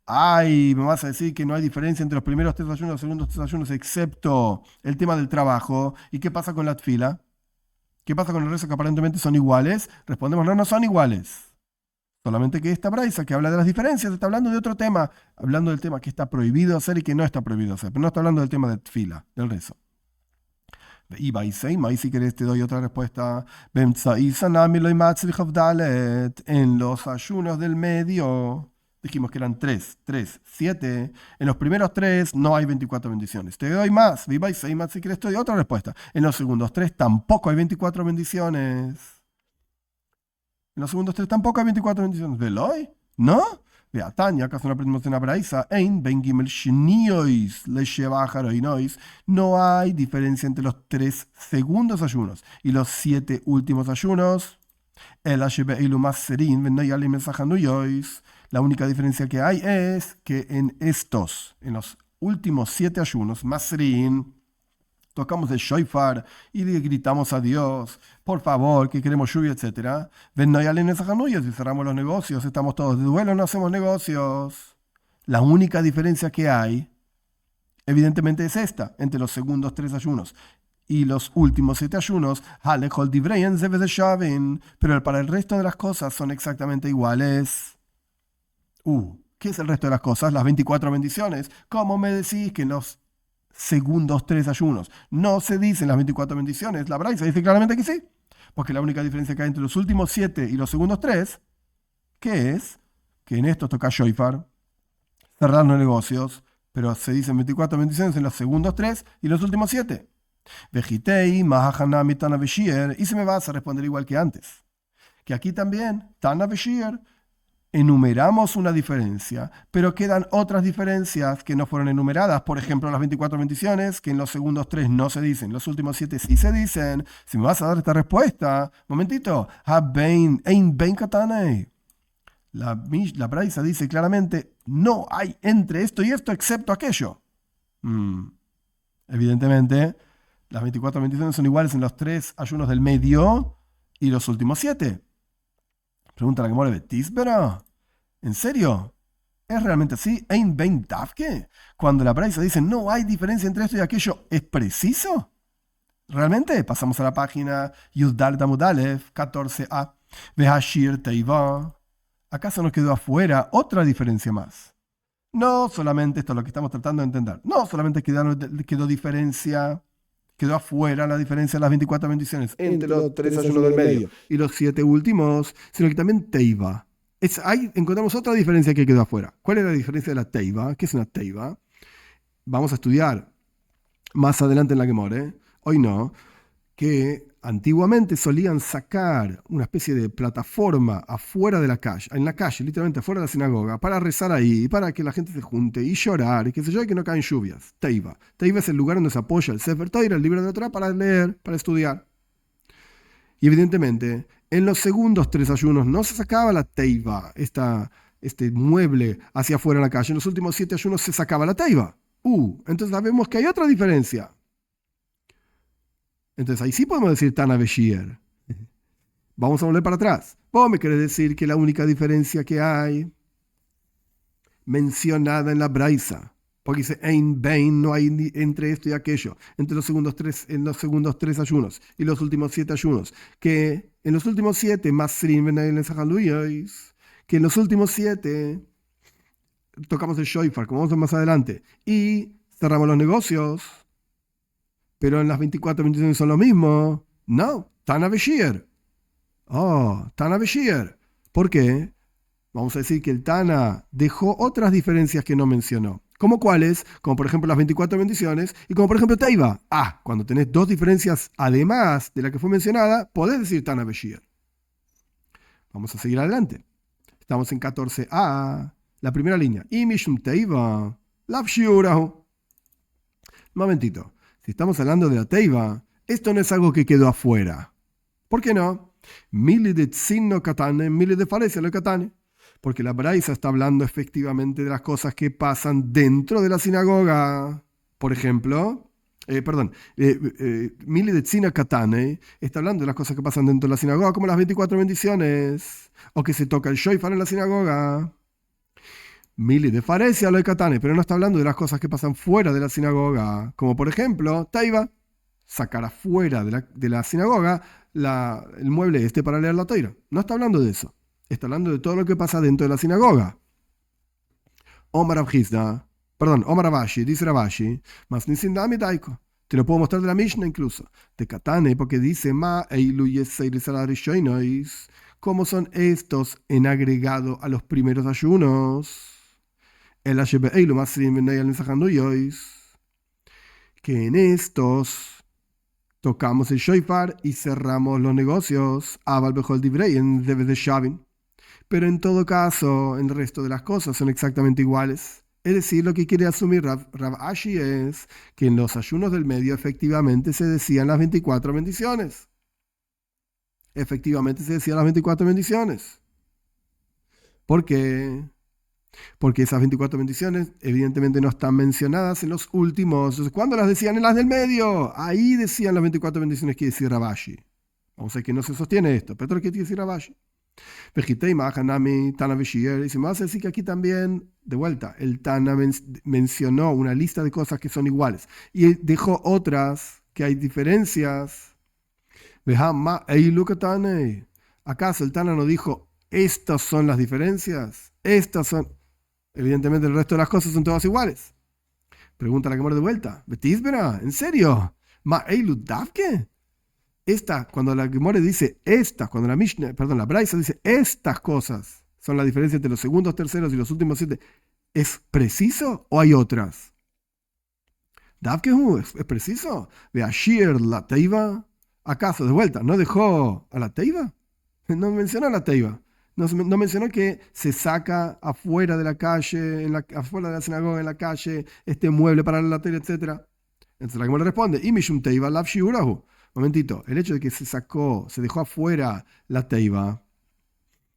Ay, me vas a decir que no hay diferencia entre los primeros 3 ayunos y los segundos 3 ayunos, excepto el tema del trabajo. ¿Y qué pasa con la tfila? ¿Qué pasa con el rezo que aparentemente son iguales? Respondemos, no, no son iguales. Solamente que esta braisa que habla de las diferencias está hablando de otro tema, hablando del tema que está prohibido hacer y que no está prohibido hacer, pero no está hablando del tema de tfila, del rezo. Y Baisei, si querés te doy otra respuesta. En los ayunos del medio, dijimos que eran 3, 7. En los primeros 3 no hay 24 bendiciones. Te doy más. Si querés te doy otra respuesta. En los segundos 3 tampoco hay 24 bendiciones. En los segundos 3 tampoco hay 24 bendiciones. ¿Veloy? ¿No? Vea, Tania, acaso no aprendimos en la Braisa, no hay diferencia entre los 3 segundos ayunos y los 7 últimos ayunos. La única diferencia que hay es que en los últimos 7 ayunos, Masrin, tocamos el shofar y le gritamos a Dios, por favor, que queremos lluvia, etc. Y cerramos los negocios, estamos todos de duelo, no hacemos negocios. La única diferencia que hay, evidentemente, es esta, entre los segundos 3 ayunos y los últimos 7 ayunos, pero para el resto de las cosas son exactamente iguales. ¿Qué es el resto de las cosas? Las 24 bendiciones. ¿Cómo me decís que en los segundos 3 ayunos no se dicen las 24 bendiciones? La Braisa dice claramente que sí, porque la única diferencia que hay entre los últimos 7 y los segundos 3, que es que en estos toca shofar, cerrar los negocios, pero se dicen 24 bendiciones en los segundos 3 y los últimos 7. Vejitei, Mahahana, Mitana Beshir, y se me vas a responder igual que antes, que aquí también, Tana Beshir, enumeramos una diferencia, pero quedan otras diferencias que no fueron enumeradas. Por ejemplo, las 24 bendiciones, que en los segundos 3 no se dicen, los últimos 7 sí se dicen. Si me vas a dar esta respuesta, momentito, la Braisa dice claramente, no hay entre esto y esto excepto aquello. Evidentemente, las 24 bendiciones son iguales en los 3 ayunos del medio y los últimos 7. Pregunta la que muere Betisbera. ¿En serio? ¿Es realmente así? ¿Ein ben tafke? Cuando la Braisa dice no hay diferencia entre esto y aquello, ¿es preciso? ¿Realmente? Pasamos a la página Yuddal Amud Aleph 14a. Vehashir Teiva. ¿Acaso nos quedó afuera otra diferencia más? No solamente esto es lo que estamos tratando de entender. No solamente quedó diferencia. Quedó afuera la diferencia de las 24 bendiciones entre los 3 ayunos del medio y los 7 últimos, sino que también Teiva. Ahí encontramos otra diferencia que quedó afuera. ¿Cuál es la diferencia de la Teiva? ¿Qué es una Teiva? Vamos a estudiar más adelante en la Gemara, hoy no, que antiguamente solían sacar una especie de plataforma afuera de la calle, en la calle, literalmente afuera de la sinagoga, para rezar ahí, para que la gente se junte y llorar, y qué sé yo, y que no caen lluvias. Teiva. Teiva es el lugar donde se apoya el Sefer Torah, el libro de la Torah, para leer, para estudiar. Y evidentemente, en los segundos 3 ayunos no se sacaba la Teiva, este mueble hacia afuera en la calle. En los últimos 7 ayunos se sacaba la Teiva. Entonces sabemos que hay otra diferencia. Entonces ahí sí podemos decir Tana Beshir. Vamos a volver para atrás. Vos me querés decir que la única diferencia que hay mencionada en la Braisa, porque dice Ein Bein, no hay entre esto y aquello, entre los segundos 3 ayunos y los últimos 7 ayunos, que en los últimos 7 que en los últimos 7 tocamos el shofar, como vamos a ver más adelante, y cerramos los negocios. Pero en las 24 bendiciones son lo mismo. No, Tana Beshir. Tana Beshir. ¿Por qué? Vamos a decir que el Tana dejó otras diferencias que no mencionó. ¿Como cuáles? Como por ejemplo las 24 bendiciones y como por ejemplo Teiva. Cuando tenés 2 diferencias además de la que fue mencionada, podés decir Tana Beshir. Vamos a seguir adelante. Estamos en 14a, la primera línea. Y Mishum Teiva, Lav Shiurahu. Un momentito. Si estamos hablando de la Teiva, esto no es algo que quedó afuera. ¿Por qué no? Mili de tzino katane, mili de falesia lo katane. Porque la Braisa está hablando efectivamente de las cosas que pasan dentro de la sinagoga. Por ejemplo, Mili de Tzina Katane está hablando de las cosas que pasan dentro de la sinagoga, como las 24 bendiciones, o que se toca el shofar en la sinagoga. Mili de Faresia lo de Katane, pero no está hablando de las cosas que pasan fuera de la sinagoga, como por ejemplo, Taiba, sacar afuera de la sinagoga el mueble este para leer la Toira. No está hablando de eso. Está hablando de todo lo que pasa dentro de la sinagoga. Omar Abhizda, Omar Abashi, dice Rabashi, mas nisindami daiko. Te lo puedo mostrar de la Mishnah incluso. De Katane, porque dice, ma eilu yeseiris alarishoinois. ¿Cómo son estos en agregado a los primeros ayunos? El ashebe eilu masrim venayal nisahanduyois. Que en estos tocamos el shofar y cerramos los negocios. Abal bechol divrei en debe de Shavin. Pero en todo caso, el resto de las cosas son exactamente iguales. Es decir, lo que quiere asumir Rav Ashi es que en los ayunos del medio efectivamente se decían las 24 bendiciones. Efectivamente se decían las 24 bendiciones. ¿Por qué? Porque esas 24 bendiciones evidentemente no están mencionadas en los últimos. Entonces, ¿cuándo las decían? En las del medio. Ahí decían las 24 bendiciones que decía Rav Ashi. Vamos a ver que no se sostiene esto, pero lo que quiere decir Rav Ashi. Y se me hace decir que aquí también, de vuelta, el Tana mencionó una lista de cosas que son iguales y dejó otras que hay diferencias. ¿Acaso el Tana no dijo, estas son las diferencias? Estas son. Evidentemente el resto de las cosas son todas iguales. Pregunta la que muere de vuelta. ¿Betisbera? ¿En serio? ¿Ma eilu davke? Cuando la Gemore dice estas, cuando la Braisa dice estas cosas son la diferencia entre los segundos, terceros y los últimos 7, ¿es preciso o hay otras? ¿Davkehu? ¿Es preciso? ¿De Ashir la Teiva? ¿Acaso, de vuelta, no dejó a la Teiva? No mencionó a la Teiva. No mencionó que se saca afuera de la calle, afuera de la sinagoga, en la calle, este mueble para la Teiva, etc. Entonces la Gemore responde, Imishum Teiva lav shiurahu. Momentito, el hecho de que se dejó afuera la teiva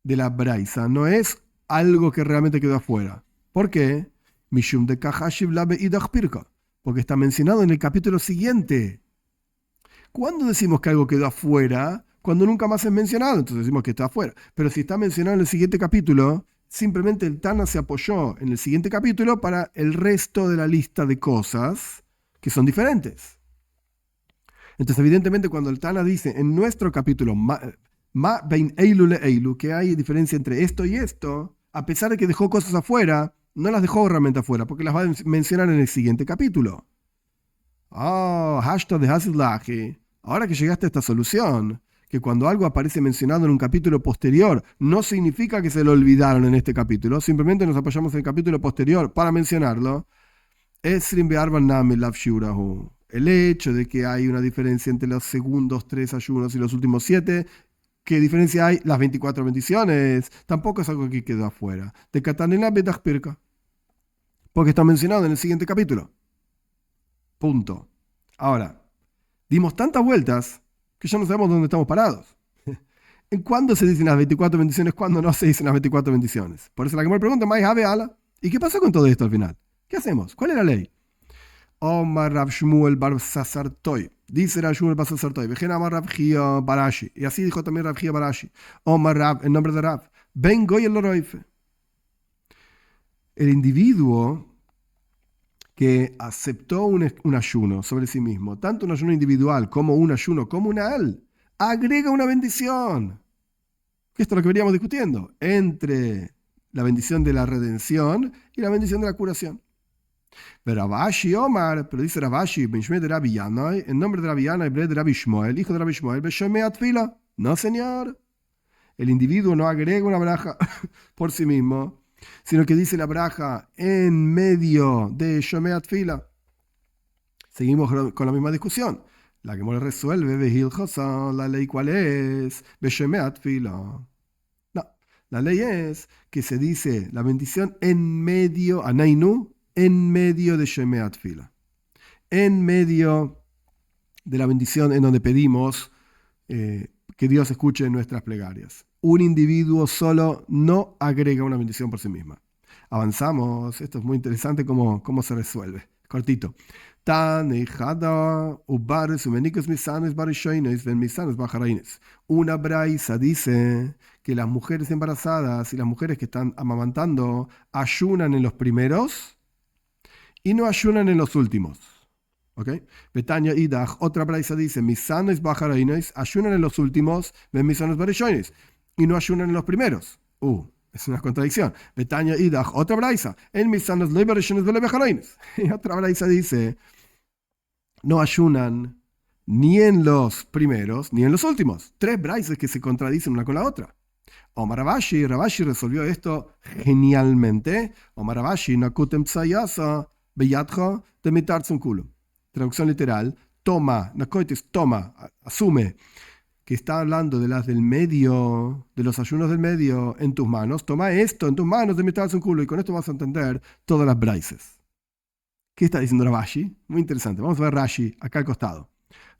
de la Braisa no es algo que realmente quedó afuera. ¿Por qué? Mishum de Kahashiv Labe Idach Pirka. Porque está mencionado en el capítulo siguiente. ¿Cuándo decimos que algo quedó afuera? Cuando nunca más es mencionado, entonces decimos que está afuera. Pero si está mencionado en el siguiente capítulo, simplemente el Tana se apoyó en el siguiente capítulo para el resto de la lista de cosas que son diferentes. Entonces, evidentemente, cuando el Tana dice en nuestro capítulo, Ma bein eilu le eilu, que hay diferencia entre esto y esto, a pesar de que dejó cosas afuera, no las dejó realmente afuera, porque las va a mencionar en el siguiente capítulo. Hashtag de Hasidlahi. Ahora que llegaste a esta solución, que cuando algo aparece mencionado en un capítulo posterior, no significa que se lo olvidaron en este capítulo, simplemente nos apoyamos en el capítulo posterior para mencionarlo. Esrim be'arban nami lav shiurahu. El hecho de que hay una diferencia entre los segundos 3 ayunos y los últimos 7, ¿qué diferencia hay? Las 24 bendiciones. Tampoco es algo que quedó afuera. De Katanela Betach Pirka. Porque está mencionado en el siguiente capítulo. Punto. Ahora, dimos tantas vueltas que ya no sabemos dónde estamos parados. ¿En cuándo se dicen las 24 bendiciones? ¿Cuándo no se dicen las 24 bendiciones? Por eso la que me pregunta, ¿y qué pasó con todo esto al final? ¿Qué hacemos? ¿Cuál es la ley? Omar Rav Shmuel bar Sasartoy. Dice Rav Shmuel bar Sasartoy. Vejena Amar Rav Gia Barashi. Y así dijo también Rav Gia Barashi. Omar Rav, en nombre de Rav. Ben Goy el Loroife. El individuo que aceptó un ayuno sobre sí mismo, tanto un ayuno individual como un ayuno comunal, agrega una bendición. Esto es lo que veníamos discutiendo. Entre la bendición de la redención y la bendición de la curación. Pero Rabashi Omar, pero dice Rabashi, de Rabbi Yanai, en nombre de Rabbi Yanai, de Rabbi Shmuel, hijo de Rabbi Shmuel, Beshomea Tfila. No, señor. El individuo no agrega una braja por sí mismo, sino que dice la braja en medio de Shomea Tfila. Seguimos con la misma discusión. La que me resuelve, Behil Hosan, la ley cuál es, Beshomea Tfila. No, la ley es que se dice la bendición en medio, Anainu, en medio de Shemea Tfila, en medio de la bendición en donde pedimos que Dios escuche nuestras plegarias. Un individuo solo no agrega una bendición por sí misma. Avanzamos. Esto es muy interesante cómo se resuelve. Cortito. Una braisa dice que las mujeres embarazadas y las mujeres que están amamantando ayunan en los primeros y no ayunan en los últimos. ¿Ok? Betania Idach, otra braisa dice, misanes bajaraines, ayunan en los últimos, ven misanes barishoines, y no ayunan en los primeros. Es una contradicción. Betania Idach, otra braisa, en misanes le barishoines vele bajaraines. Y otra braisa dice, no ayunan ni en los primeros ni en los últimos. Tres braisas que se contradicen una con la otra. Omar Rabashi resolvió esto genialmente. Omar Rabashi, nakutem tsayasa, beyatcha, temitartzum kulo. Traducción literal, toma, nakoites, toma, asume que está hablando de las del medio, de los ayunos del medio en tus manos. Toma esto en tus manos, temitartzum kulo, y con esto vas a entender todas las braises. ¿Qué está diciendo Rabashi? Muy interesante. Vamos a ver Rashi acá al costado.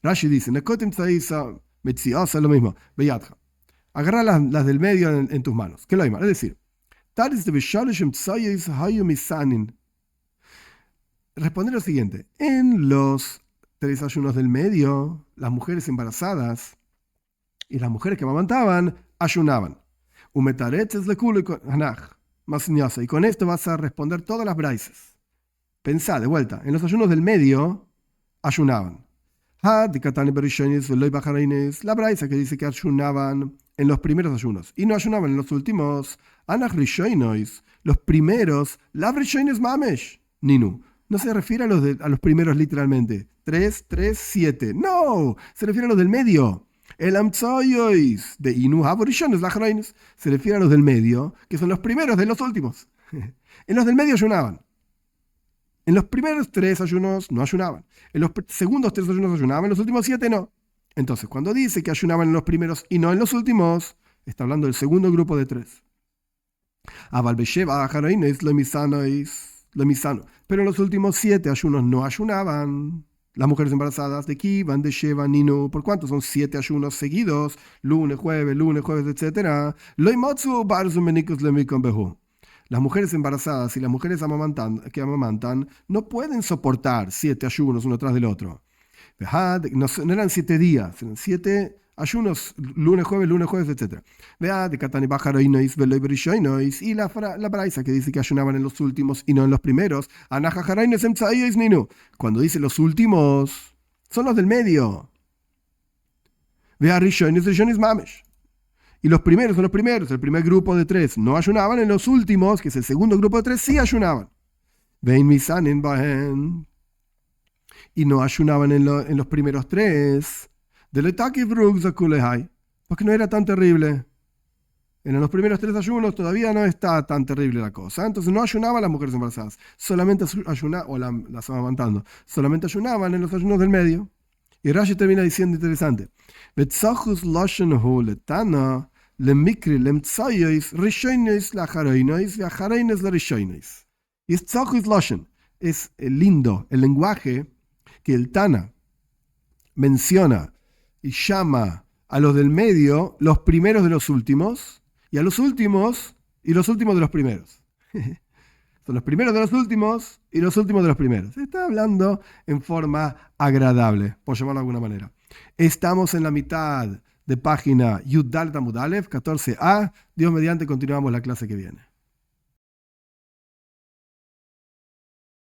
Rashi dice, nakotem tsayasa, metziasa, lo mismo, beyatcha. Agarra las del medio en tus manos. ¿Qué es lo mismo? Es decir, responder lo siguiente. En los tres ayunos del medio, las mujeres embarazadas y las mujeres que amamantaban ayunaban. Y con esto vas a responder todas las braises. Pensá de vuelta. En los ayunos del medio ayunaban. La braisa que dice que ayunaban en los primeros ayunos y no ayunaban en los últimos. Los primeros, la mamesh, ninu. No se refiere a los primeros literalmente. 3, 3, 7. No, se refiere a los del medio. El amtsoyois de inu havorishones lachreinos. Se refiere a los del medio, que son los primeros de los últimos. En los del medio ayunaban. En los primeros 3 ayunos no ayunaban. En los segundos 3 ayunos ayunaban, en los últimos 7 no. Entonces, cuando dice que ayunaban en los primeros y no en los últimos, está hablando del segundo grupo de 3. Pero en los últimos 7 ayunos no ayunaban. Las mujeres embarazadas de Kivan, de Sheva, Ninu, ¿por cuánto? Son 7 ayunos seguidos, lunes, jueves, etc. Las mujeres embarazadas y las mujeres que amamantan no pueden soportar 7 ayunos uno tras del otro. No eran 7 días, eran 7 ayunos, lunes, jueves, etc. Y la braisa que dice que ayunaban en los últimos y no en los primeros. Cuando dice los últimos, son los del medio. Y los primeros son los primeros, el primer grupo de 3 no ayunaban, en los últimos, que es el segundo grupo de 3, sí ayunaban. Y no ayunaban en los primeros 3, porque no era tan terrible. En los primeros 3 ayunos todavía no está tan terrible la cosa. Entonces no ayunaban las mujeres embarazadas, solamente ayunaban, o las amamantando, solamente ayunaban en los ayunos del medio. Y Rashi termina diciendo interesante. Y es lindo el lenguaje que el Tana menciona y llama a los del medio los primeros de los últimos y a los últimos y los últimos de los primeros. Son los primeros de los últimos y los últimos de los primeros. Se está hablando en forma agradable, por llamarlo de alguna manera. Estamos en la mitad de página Yud Dalet Amud Aleph, 14a. Dios mediante, continuamos la clase que viene.